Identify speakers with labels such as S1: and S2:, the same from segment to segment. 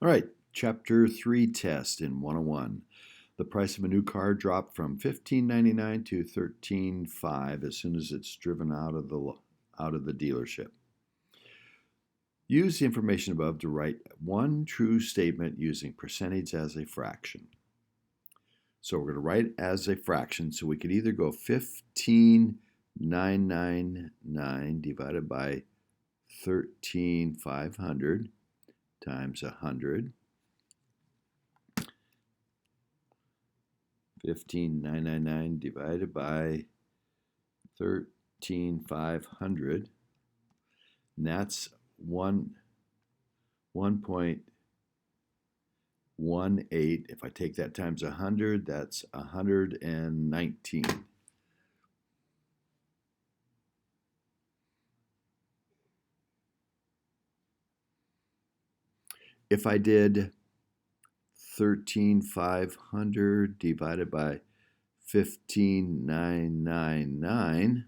S1: All right, Chapter 3 test in 101. The price of a new car dropped from $15.99 to $13.05 as soon as it's driven out of the dealership. Use the information above to write one true statement using percentage as a fraction. So we're going to write it as a fraction, so we could either go 15,999 divided by 13,500 times 100. 15,999 divided by 13,500, and that's 1.18. If I take that times 100, that's 119. If I did 13,500 divided by 15,999,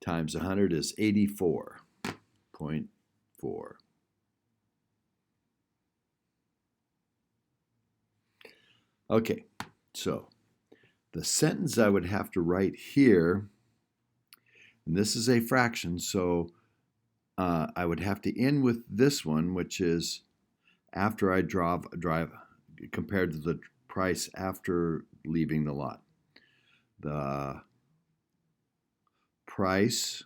S1: times 100 is 84.4. Okay, so the sentence I would have to write here, and this is a fraction, so I would have to end with this one, which is after I drive compared to the price after leaving the lot. The price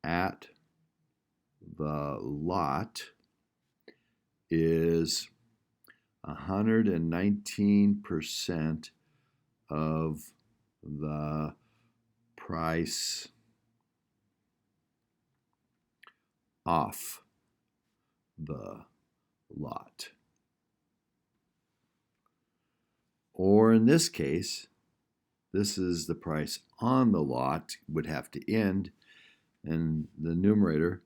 S1: at the lot is 119% of the price off the lot. Or in this case, this is the price on the lot, would have to end, and the numerator,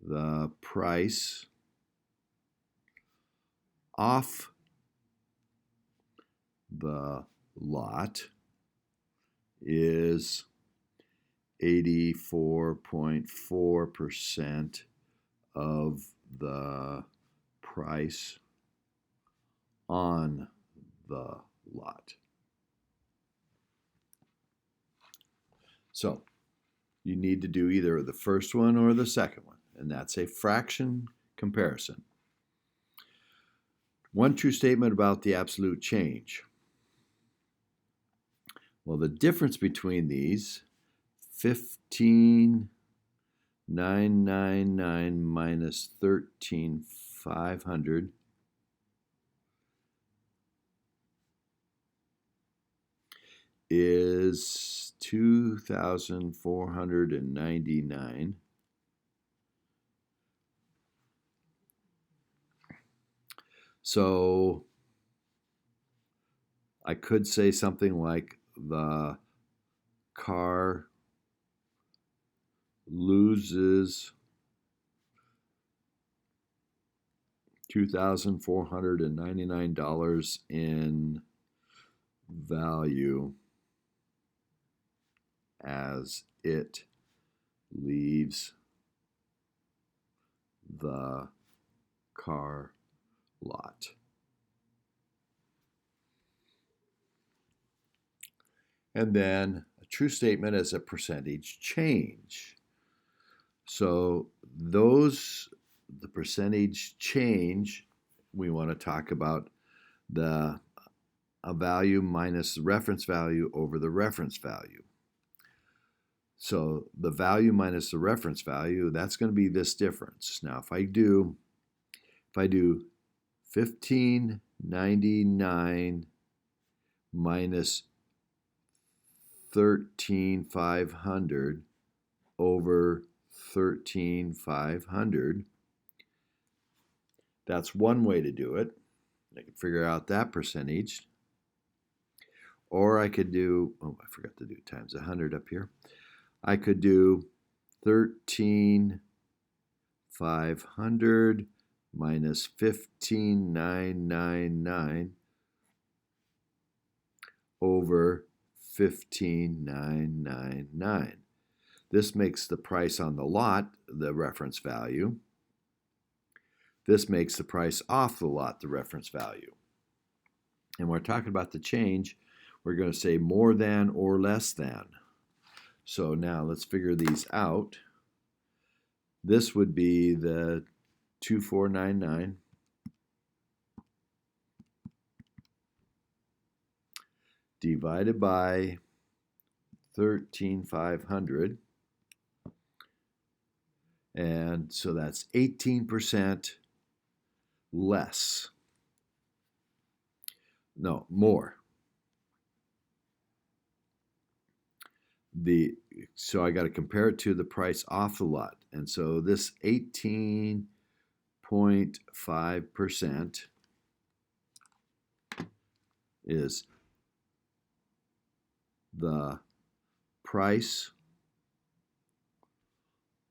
S1: the price off the lot is 84.4% of the price on the lot. So you need to do either the first one or the second one, and that's a fraction comparison. One true statement about the absolute change. Well, the difference between these, 15,999 minus 13,500 is 2,499. So I could say something like the car loses $2,499 in value as it leaves the car lot. And then a true statement is a percentage change. So the percentage change, we want to talk about a value minus the reference value over the reference value. So the value minus the reference value, that's going to be this difference. Now if I do 1599 minus 13,500 over 13,500, that's one way to do it. I can figure out that percentage. Or I could do, I forgot to do times 100 up here. I could do 13,500 minus 15,999 over 15,999. This makes the price on the lot the reference value. This makes the price off the lot the reference value. And we're talking about the change. We're going to say more than or less than. So now let's figure these out. This would be the 2499 divided by 13,500. And so that's 18% less. No, more. So I got to compare it to the price off the lot. And so this 18.5% is the price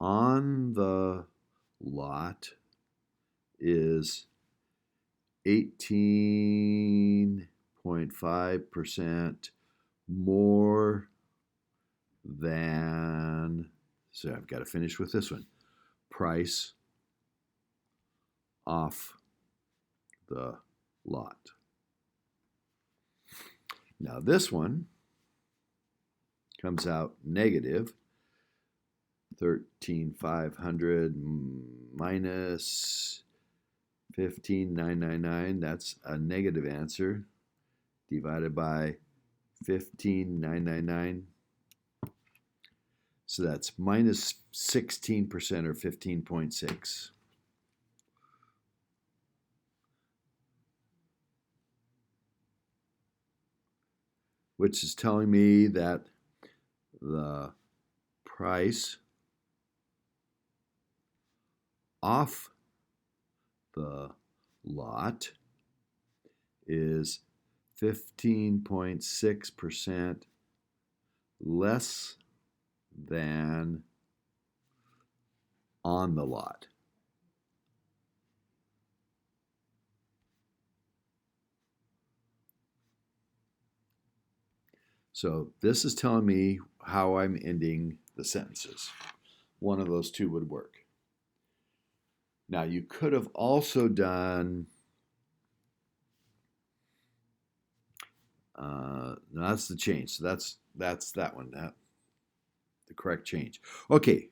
S1: on the lot is 18.5% more than, so I've got to finish with this one, price off the lot. Now this one comes out negative 13,500 minus 15,999. That's a negative answer, divided by 15,999. So that's minus 16% or 15.6. Which is telling me that the price off the lot is 15.6% less than on the lot. So this is telling me how I'm ending the sentences. One of those two would work. Now you could have also done, that's the change. So that's that one, the correct change. Okay.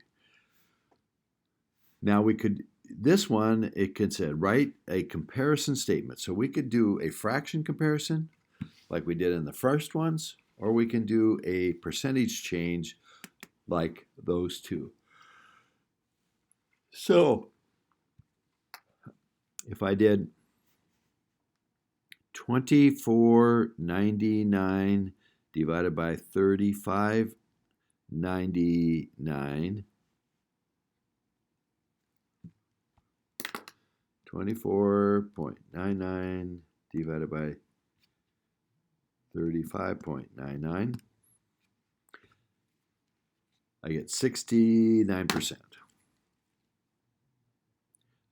S1: Now we could, this one, it could say write a comparison statement. So we could do a fraction comparison like we did in the first ones, or we can do a percentage change like those two. So if I did 24.99 divided by 35.99, 24.99 divided by 35.99, I get 69%,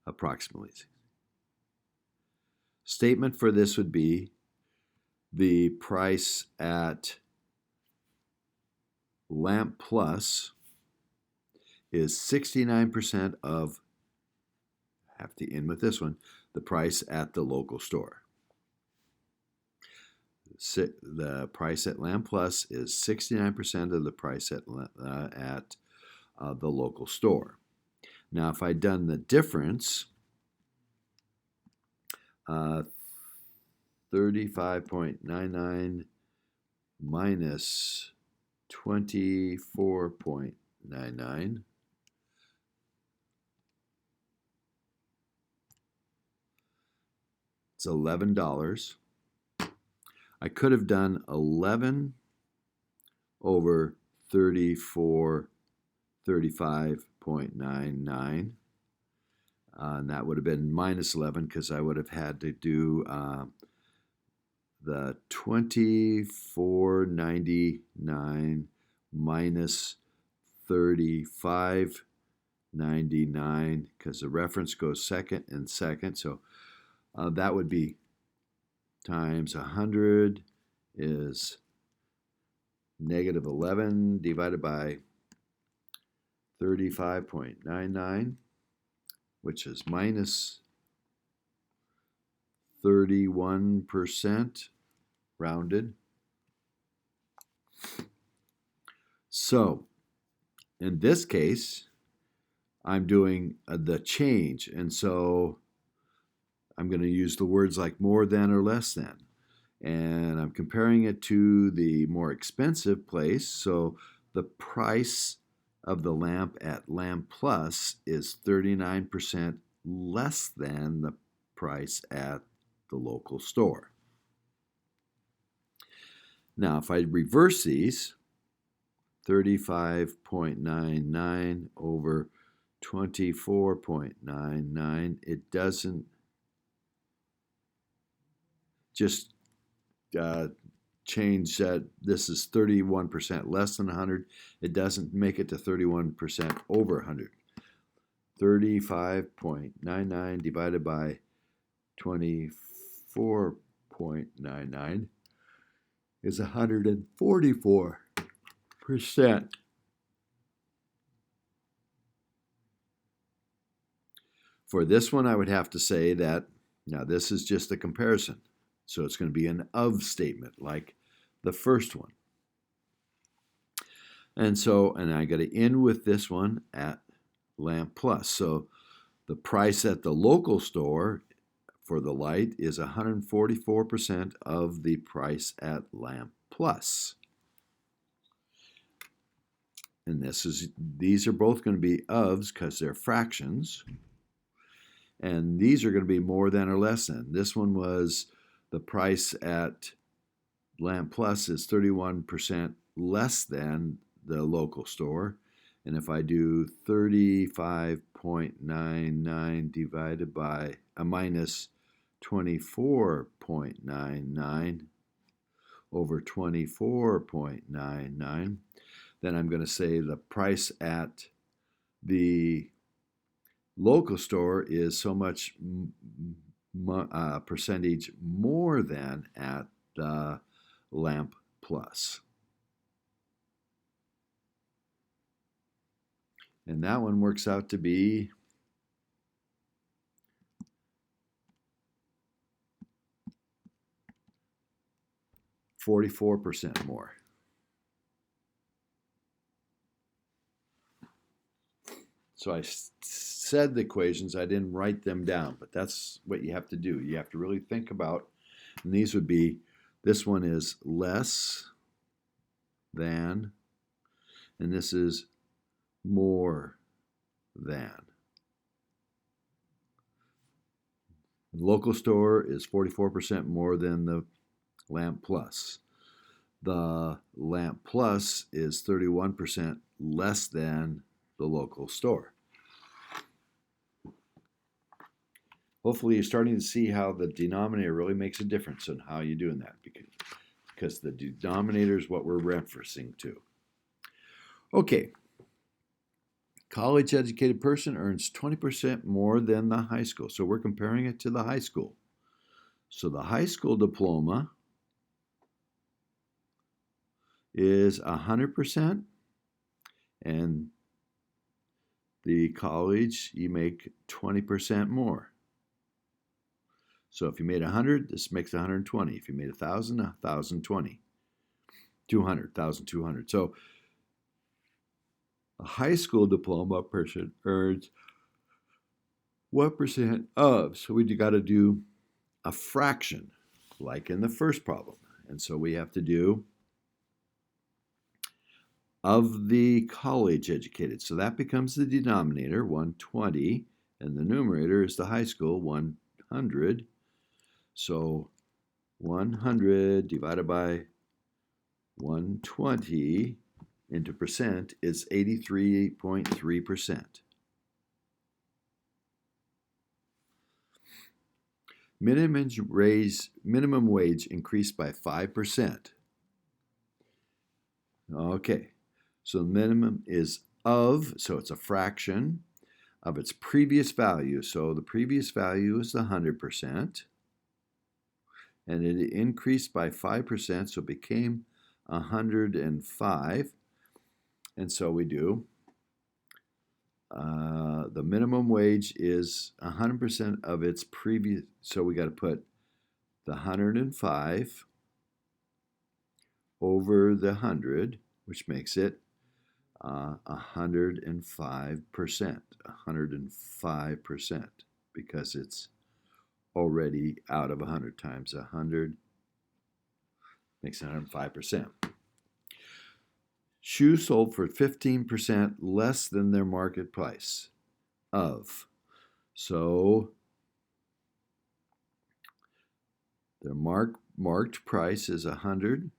S1: approximately. Statement for this would be the price at Lamp Plus is 69% of, I have to end with this one, the price at the local store. The price at Lamp Plus is 69% of the price at the local store. Now, if I'd done the difference, 35.99 minus 24.99, it's $11. I could have done 11 over 35.99. And that would have been minus 11 because I would have had to do the 24.99 minus 35.99 because the reference goes second and second. So that would be times 100 is negative 11 divided by 35.99, which is minus 31% rounded. So in this case, I'm doing the change, and so I'm going to use the words like more than or less than. And I'm comparing it to the more expensive place. So the price of the lamp at Lamp Plus is 39% less than the price at the local store. Now, if I reverse these, 35.99 over 24.99, it doesn't just change that this is 31% less than 100. It doesn't make it to 31% over 100. 35.99 divided by 24.99 is 144%. For this one, I would have to say that, now this is just a comparison. So it's going to be an of statement like the first one. And I got to end with this one at Lamp Plus. So the price at the local store for the light is 144% of the price at Lamp Plus. And these are both going to be ofs because they're fractions. And these are going to be more than or less than. This one was the price at Lamp Plus is 31% less than the local store. And if I do 35.99 divided by a minus 24.99 over 24.99, then I'm going to say the price at the local store is so much percentage more than at the Lamp Plus. And that one works out to be 44% more. So I said the equations, I didn't write them down, but that's what you have to do. You have to really think about, and these would be, this one is less than, and this is more than. The local store is 44% more than the Lamp Plus. The Lamp Plus is 31% less than the local store. Hopefully you're starting to see how the denominator really makes a difference in how you're doing that, because the denominator is what we're referencing to. Okay. College-educated person earns 20% more than the high school. So we're comparing it to the high school. So the high school diploma is 100%, and the college, you make 20% more. So if you made 100, this makes 120. If you made 1,000, 1,020. 200, 1,200. So a high school diploma person earns 1% of. So we got to do a fraction, like in the first problem. And so we have to do of the college educated. So that becomes the denominator, 120, and the numerator is the high school, 100. So 100 divided by 120 into percent is 83.3%. Minimum wage increased by 5%. Okay, so the minimum is of, so it's a fraction of its previous value. So the previous value is the 100%. and it increased by 5%, so it became 105. And so we do, the minimum wage is 100% of its previous, so we got to put the 105 over the 100, which makes it 105%, 105%, because it's already out of 100 times 100 makes 105%. Shoes sold for 15% less than their market price of. So their marked price is 100,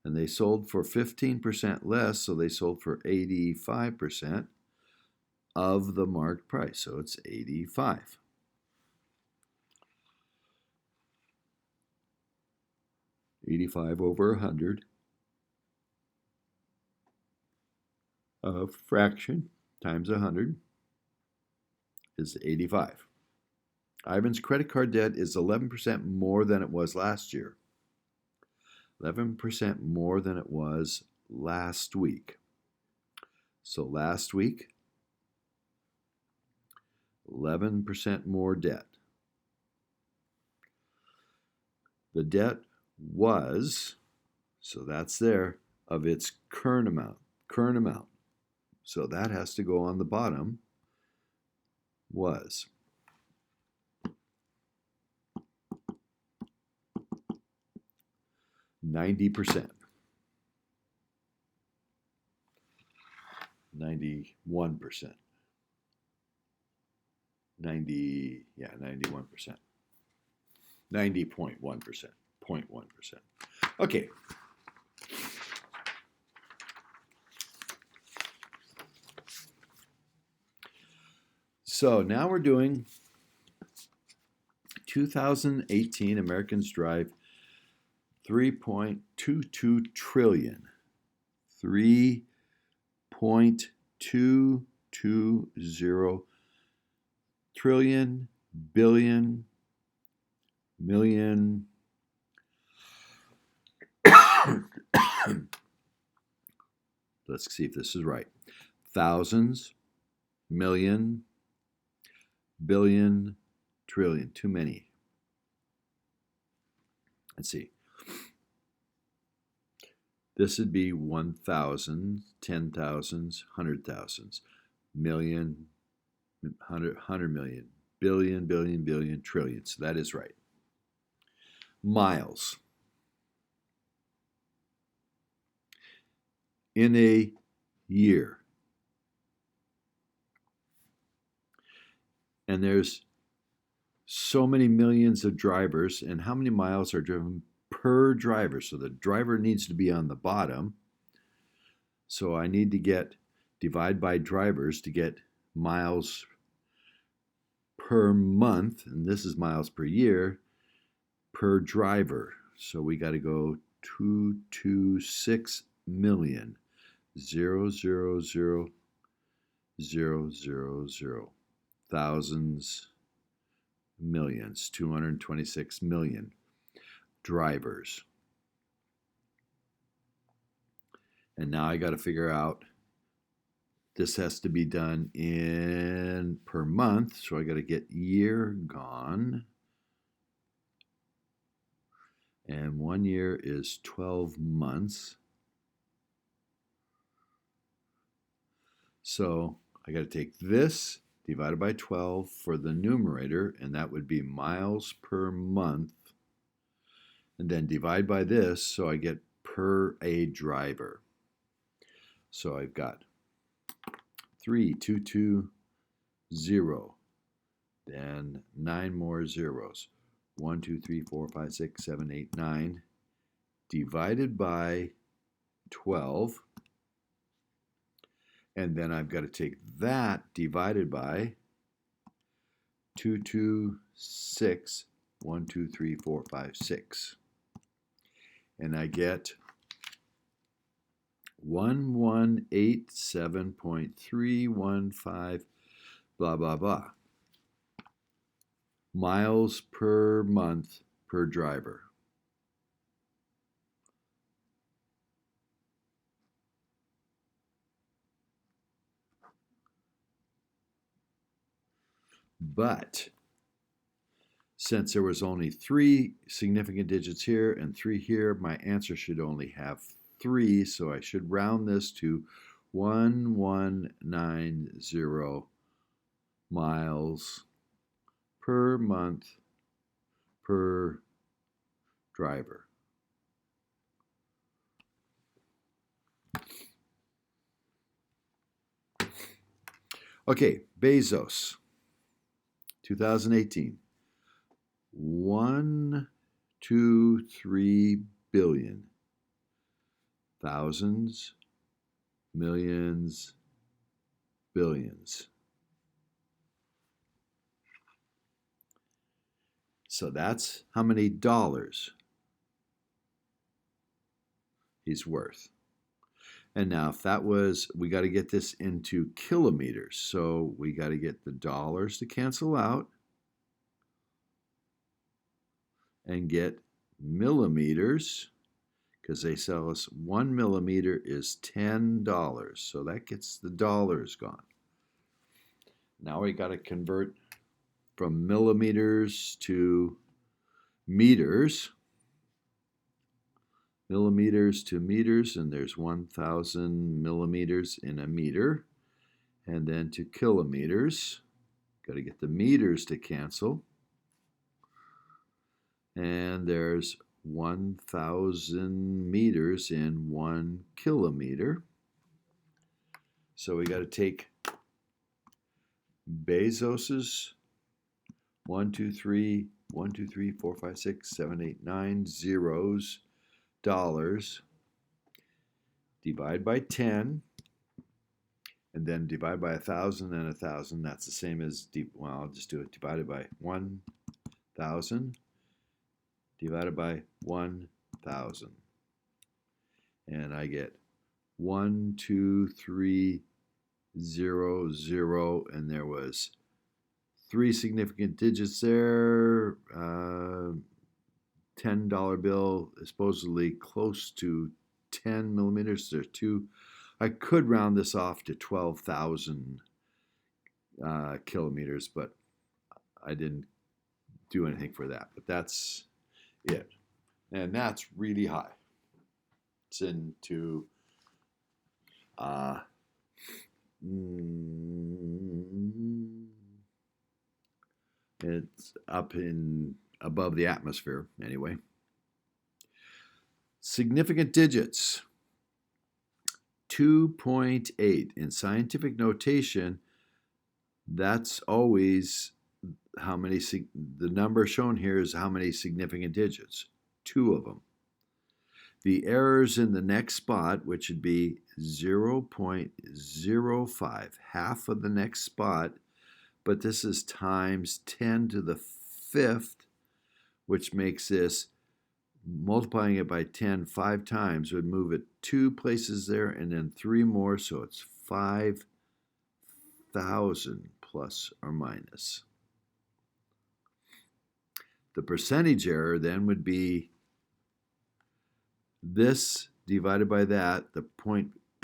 S1: and they sold for 15% less, so they sold for 85% of the marked price. So it's 85. Over 100 of fraction times 100 is 85. Ivan's credit card debt is 11% more than it was last year. 11% more than it was last week. So last week, 11% more debt. The debt was, so that's there, of its current amount. So that has to go on the bottom, was. %90. 91%. 91%. 90.1%. 0.1%. Okay. So now we're doing 2018 Americans drive 3.22 trillion. 3.220 trillion, billion, million. Let's see if this is right. Thousands, million, billion, trillion. Too many. Let's see. This would be 1,000, 10,000s, 100,000s, million, 100 million, billion, billion, billion, trillion. So that is right. Miles. In a year. And there's so many millions of drivers, and how many miles are driven per driver? So the driver needs to be on the bottom. So I need to divide by drivers to get miles per month, and this is miles per year, per driver. So we got to go 226 million. 000 thousands, millions, 226 million drivers. And now I got to figure out, this has to be done in per month, so I got to get year gone. And 1 year is 12 months. So I got to take this divided by 12 for the numerator, and that would be miles per month. And then divide by this, so I get per a driver. So I've got 3,220, then 9 more zeros. 1, 2, 3, 4, 5, 6, 7, 8, 9, divided by 12. And then I've got to take that divided by 226, 1, 2, 3, 4, 5, 6. And I get 1187.315, blah, blah, blah. miles per month per driver. But since there was only 3 significant digits here and 3 here, my answer should only have 3, so I should round this to 1190 miles per month per driver. Okay, Bezos, 2018. 1, 2, 3 billion. Thousands, millions, billions. So that's how many dollars he's worth. And now if that was, we got to get this into kilometers. So we got to get the dollars to cancel out and get millimeters, because they sell us 1 millimeter is $10. So that gets the dollars gone. Now we got to convert from millimeters to meters. Millimeters to meters, and there's 1,000 millimeters in a meter. And then to kilometers. Got to get the meters to cancel. And there's 1,000 meters in 1 kilometer. So we got to take Bezos's 1, 2, 3, 1, 2, 3, 4, 5, 6, 7, 8, 9 zeros, dollars, divide by 10, and then divide by 1,000 and 1,000. That's the same as, well, I'll just do it divided by 1,000 divided by 1,000. And I get 1, 2, 3, 0, 0, and there was 3 significant digits there. $10 bill is supposedly close to 10 millimeters. There's 2. I could round this off to 12,000 kilometers, but I didn't do anything for that. But that's it. And that's really high. It's into it's up in above the atmosphere anyway. Significant digits. 2.8 in scientific notation, that's always how many, the number shown here is how many significant digits, 2 of them. The errors in the next spot, which would be 0.05, half of the next spot, but this is times 10 to the 5th, which makes this, multiplying it by 10 5 times would move it 2 places there and then 3 more, so it's 5,000 plus or minus. The percentage error then would be this divided by that, the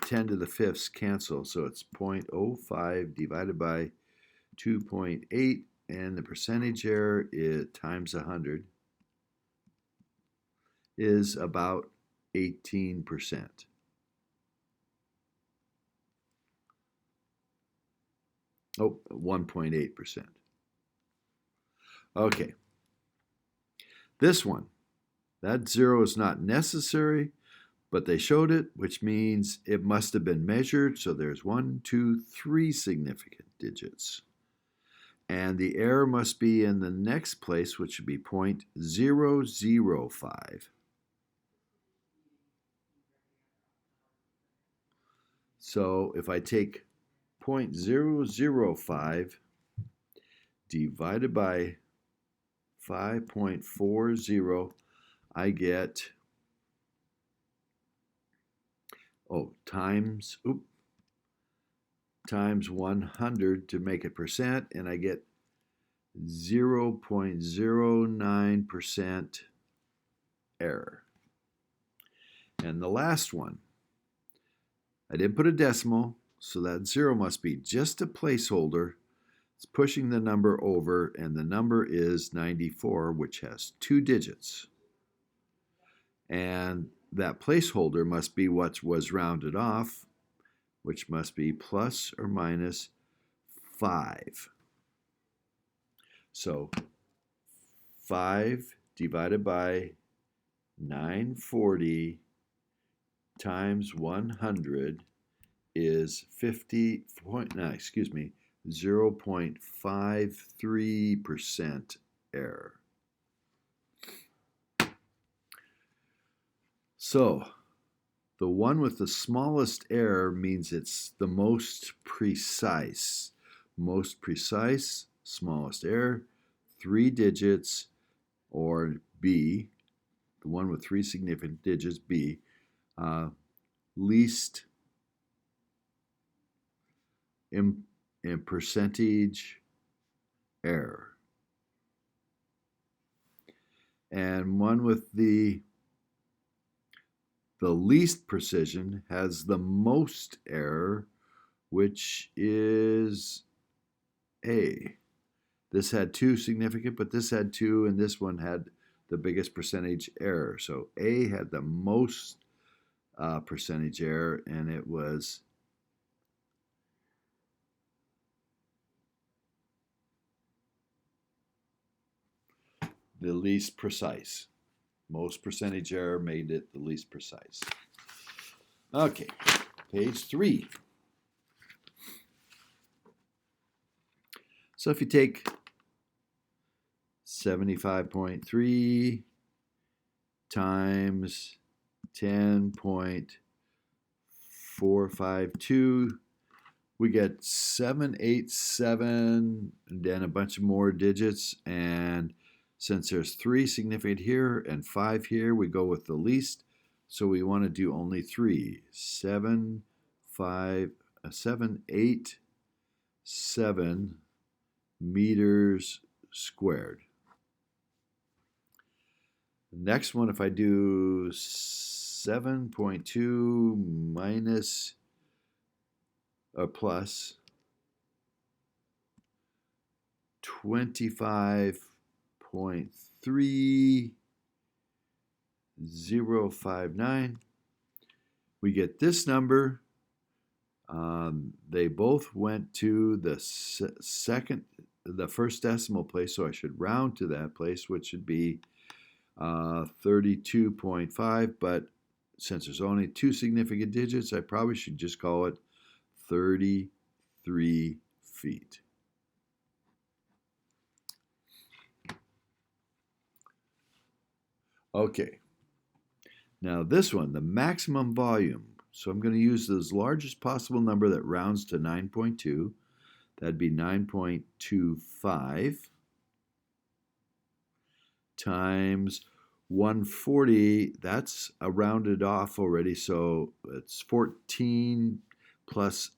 S1: 10 to the 5ths cancel, so it's 0.05 divided by 2.8, and the percentage error is times 100 is about 18%. Oh, 1.8%. Okay. This one, that 0 is not necessary, but they showed it, which means it must have been measured. So there's 1, 2, 3 significant digits. And the error must be in the next place, which would be 0.005. So if I take 0.005 divided by 5.40, I get, times 100 to make it percent, and I get 0.09% error. And the last one, I didn't put a decimal, so that 0 must be just a placeholder. It's pushing the number over, and the number is 94, which has 2 digits. And that placeholder must be what was rounded off, which must be plus or minus 5. So 5 divided by 940 times 100 is 0.53% error. So the one with the smallest error means it's the most precise. Most precise, smallest error, 3 digits, or B, the one with 3 significant digits, B, least in percentage error. And one with the least precision has the most error, which is A. This had 2 significant, but this had 2, and this one had the biggest percentage error. So A had the most percentage error, and it was the least precise. Most percentage error made it the least precise. Okay, page 3. So if you take 75.3 times 10.452, we get 787 and then a bunch of more digits. And since there's 3 significant here and 5 here, we go with the least. So we want to do only 3. 787 meters squared. The next one, if I do 7.2 minus or plus 25.3059, we get this number. They both went to the first decimal place, so I should round to that place, which should be 32.5, but since there's only 2 significant digits, I probably should just call it 33 feet. Okay, now this one, the maximum volume. So I'm going to use the largest possible number that rounds to 9.2. That'd be 9.25 times 140. That's a rounded off already, so it's 14 plus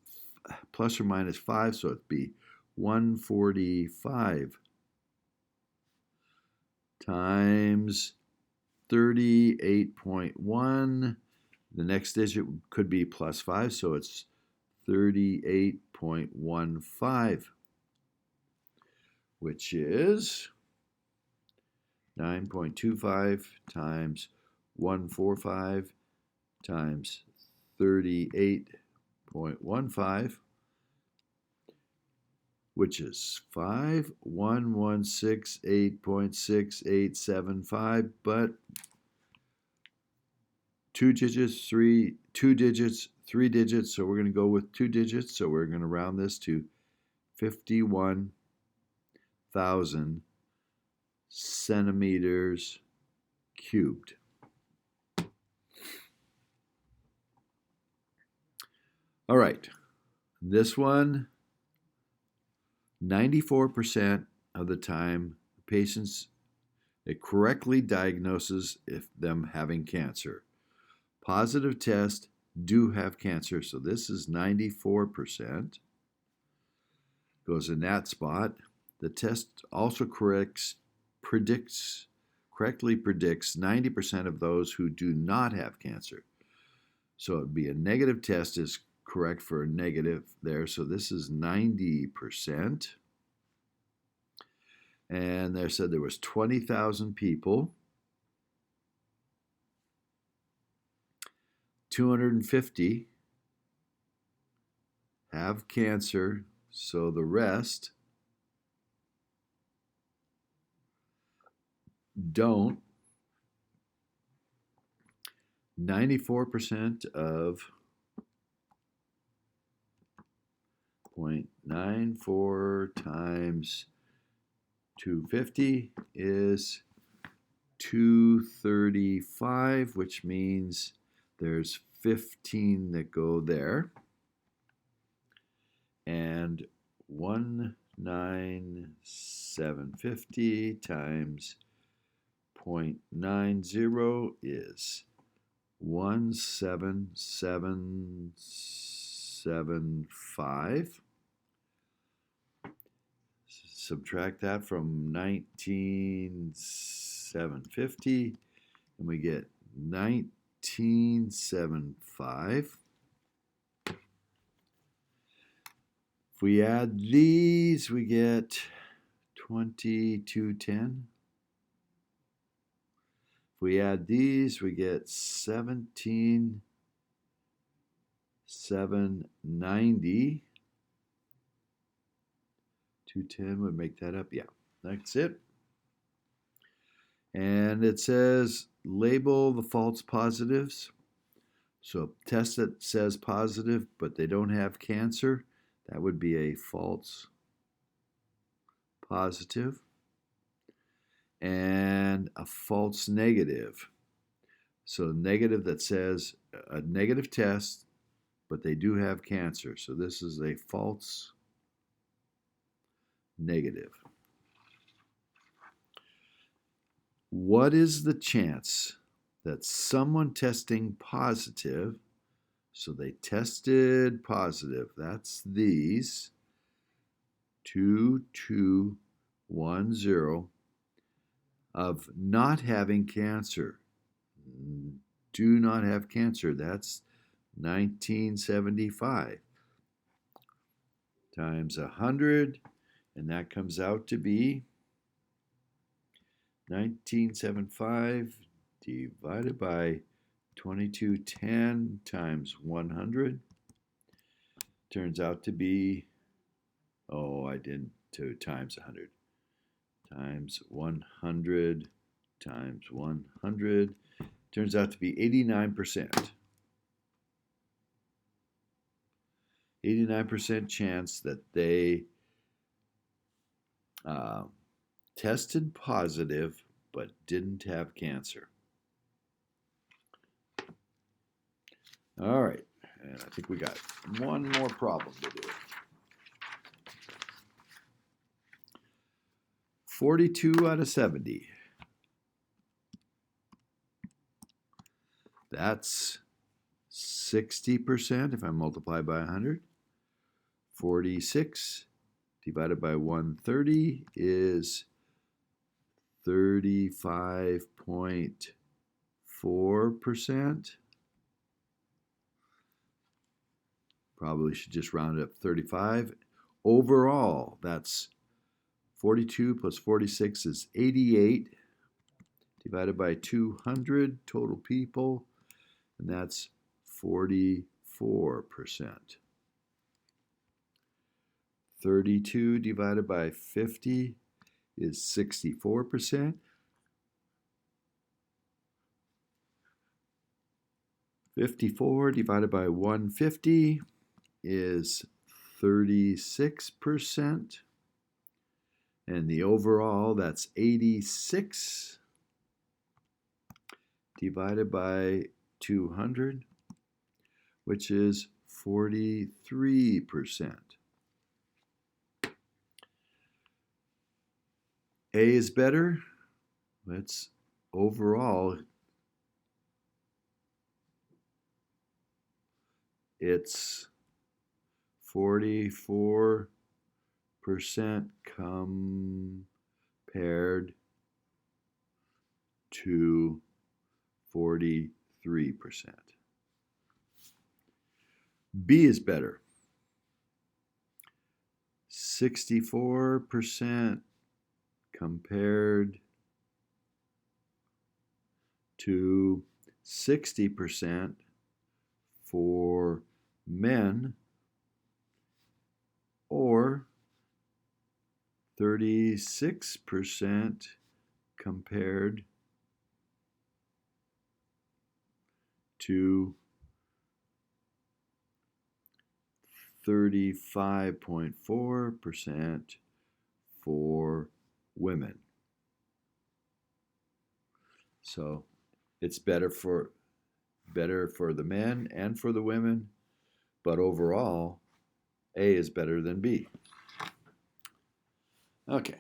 S1: or minus 5, so it'd be 145 times 38.1. The next digit could be plus 5, so it's 38.15, which is 9.25 times 145 times 38.15, which is 51168.6875, but 2 digits, 3 digits, so we're going to go with 2 digits, so we're going to round this to 51,000 centimeters cubed. All right, this one, 94% of the time, patients, it correctly diagnoses them having cancer. Positive test do have cancer, so this is 94%. Goes in that spot. The test also correctly predicts 90% of those who do not have cancer. So it'd be a negative test is correct for a negative there. So this is 90%. And they said there was 20,000 people. 250 have cancer, so the rest don't. 94% of 0.94 times 250 is 235, which means there's 15 that go there. And 19750 times 0.90 is 17775. Subtract that from 19,750 and we get 1975. If we add these, we get 2210. If we add these, we get 17,790. 210 would make that up. Yeah, that's it. And it says label the false positives. So a test that says positive, but they don't have cancer, that would be a false positive. And a false negative. So negative that says a negative test, but they do have cancer. So this is a false negative. What is the chance that someone testing positive, so they tested positive, that's these, 2210, of not having cancer, do not have cancer, that's 1975 times 100, and that comes out to be 1975 divided by 2210 times 100 turns out to be, I didn't do times 100, times 100 times 100 turns out to be 89%. 89% chance that they tested positive but didn't have cancer. All right, and I think we got one more problem to do. 42 out of 70. That's 60% if I multiply by 100. 46 divided by 130 is 35.4%. Probably should just round it up 35. Overall, that's 42 plus 46 is 88 divided by 200 total people, and that's 44%. 32 divided by 50 is 64%. 54 divided by 150 is 36%. And the overall, that's 86 divided by 200, which is 43%. A is better. Let's overall, it's 44% compared to 43%. B is better. 64% compared to 60% for men, or 36% compared to 35.4% for women. So it's better for the men and for the women, but overall, A is better than B. Okay.